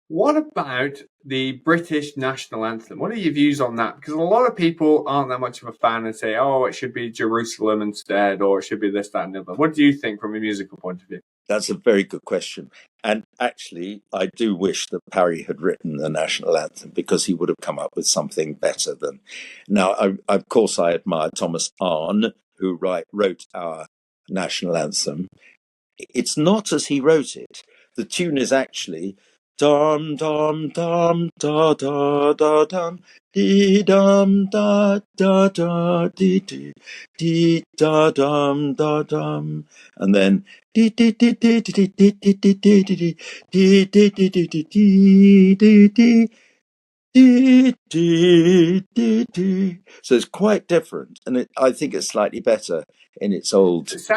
What about the British national anthem? What are your views on that? Because a lot of people aren't that much of a fan and say, oh, it should be Jerusalem instead, or it should be this, that, and the other. What do you think from a musical point of view? That's a very good question. And actually, I do wish that Parry had written the national anthem because he would have come up with something better than. Now, of course, I admire Thomas Arne, who wrote our national anthem. It's not as he wrote it. The tune is actually dum dum dum da da da dum dee dum da da da dee dee dee da dum da dum, and then dee dee dee dee dee dee dee dee dee dee dee dee dee dee dee dee dee. Dee, dee, dee, dee. So it's quite different, and I think it's slightly better in its old. It's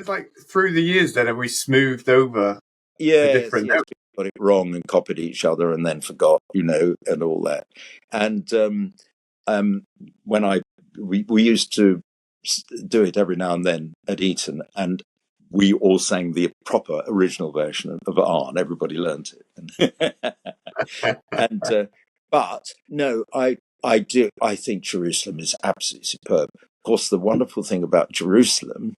like through the years then have we smoothed over the Yes, different yes, notes? people got it wrong and copied each other and then forgot, and all that. And when we used to do it every now and then at Eton, and we all sang the proper original version of Arne. Everybody learnt it, and but no, I do. I think Jerusalem is absolutely superb. Of course, the wonderful thing about Jerusalem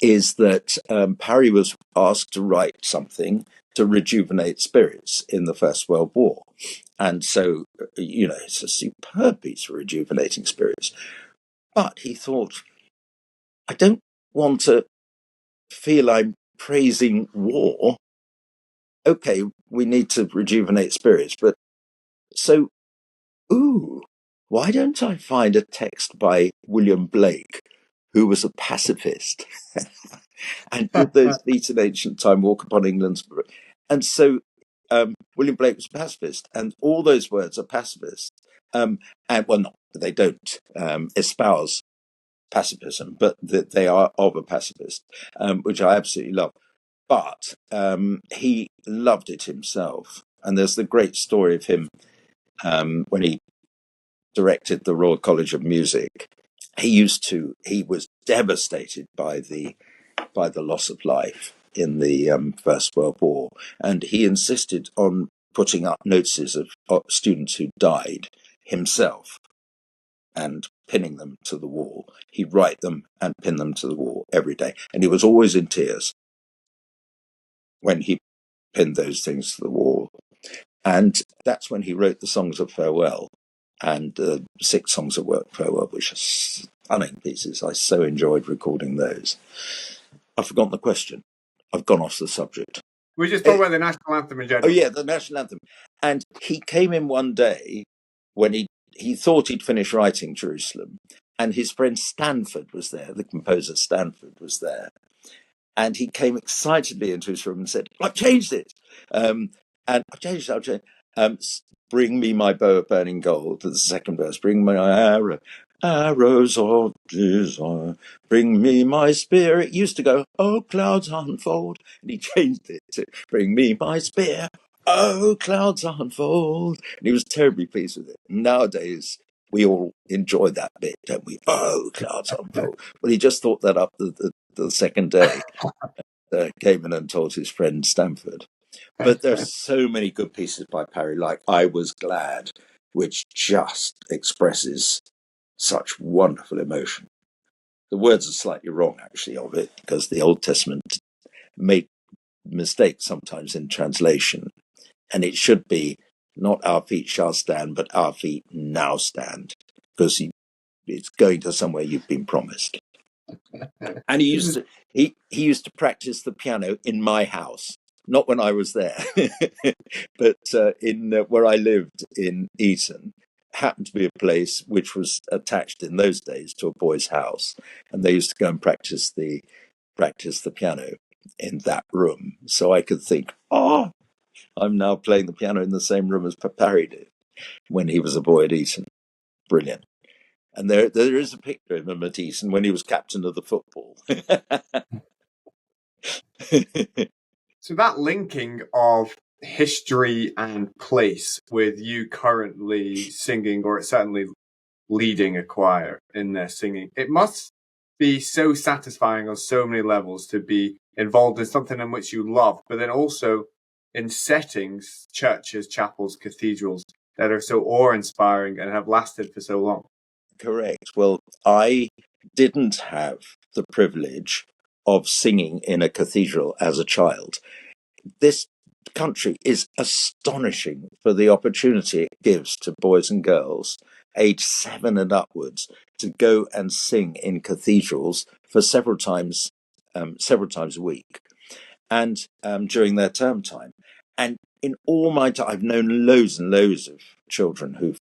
is that Parry was asked to write something to rejuvenate spirits in the First World War. And so, it's a superb piece for rejuvenating spirits. But he thought, I don't want to feel I'm praising war. Okay, we need to rejuvenate spirits. But so, why don't I find a text by William Blake, who was a pacifist? And did those feet in ancient time walk upon England's. And so William Blake was a pacifist, and all those words are pacifist. And they don't espouse pacifism, but they are of a pacifist, which I absolutely love. But he loved it himself. And there's the great story of him when he directed the Royal College of Music. He was devastated by the loss of life in the First World War, and he insisted on putting up notices of students who died himself and pinning them to the wall. He'd write them and pin them to the wall every day, and he was always in tears when he pinned those things to the wall. And that's when he wrote the songs of farewell, and 6 songs of farewell, which are stunning pieces. I so enjoyed recording those. I've forgotten the question. I've gone off the subject. We just talked about the national anthem in general. Oh, yeah, the national anthem. And he came in one day when he thought he'd finished writing Jerusalem, and his friend Stanford was there, the composer Stanford was there. And he came excitedly into his room and said, I've changed it. And I've changed it. Bring me my bow of burning gold, the second verse. Bring me my arrows of desire. Bring me my spear. It used to go, oh, clouds unfold. And he changed it to bring me my spear. Oh, clouds unfold. And he was terribly pleased with it. Nowadays, we all enjoy that bit, don't we? Oh, clouds unfold. Well, he just thought that up the second day. Came in and told his friend Stanford. But there's so many good pieces by Parry, like I Was Glad, which just expresses such wonderful emotion. The words are slightly wrong, actually, of it, because the Old Testament made mistakes sometimes in translation. And it should be not our feet shall stand, but our feet now stand, because it's going to somewhere you've been promised. And he used to practice the piano in my house. Not when I was there, but in where I lived in Eton, happened to be a place which was attached in those days to a boy's house, and they used to go and practice the piano in that room. So I could think, I'm now playing the piano in the same room as Parry did when he was a boy at Eton. Brilliant. And there is a picture of him at Eton when he was captain of the football. So that linking of history and place with you currently singing, or certainly leading a choir in their singing, it must be so satisfying on so many levels to be involved in something in which you love, but then also in settings, churches, chapels, cathedrals, that are so awe-inspiring and have lasted for so long? Correct. Well, I didn't have the privilege of singing in a cathedral as a child. This country is astonishing for the opportunity it gives to boys and girls aged 7 and upwards to go and sing in cathedrals for several times a week, and during their term time. And in all my time, I've known loads and loads of children who've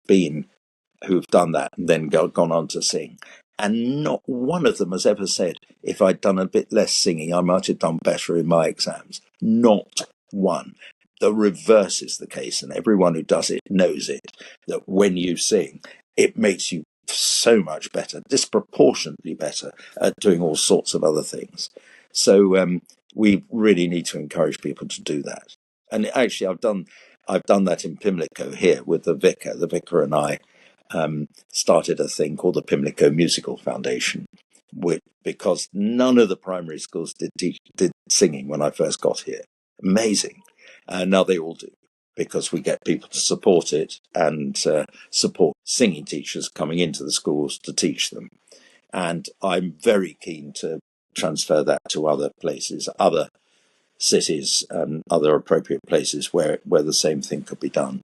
done that and then gone on to sing. And not one of them has ever said, if I'd done a bit less singing, I might have done better in my exams. Not one. The reverse is the case, and everyone who does it knows it, that when you sing, it makes you so much better, disproportionately better at doing all sorts of other things. So we really need to encourage people to do that. And actually, I've done that in Pimlico here with the vicar. The vicar and I started a thing called the Pimlico Musical Foundation, because none of the primary schools did singing when I first got here. Amazing. And now they all do, because we get people to support it and support singing teachers coming into the schools to teach them. And I'm very keen to transfer that to other places, other cities, and other appropriate places where the same thing could be done.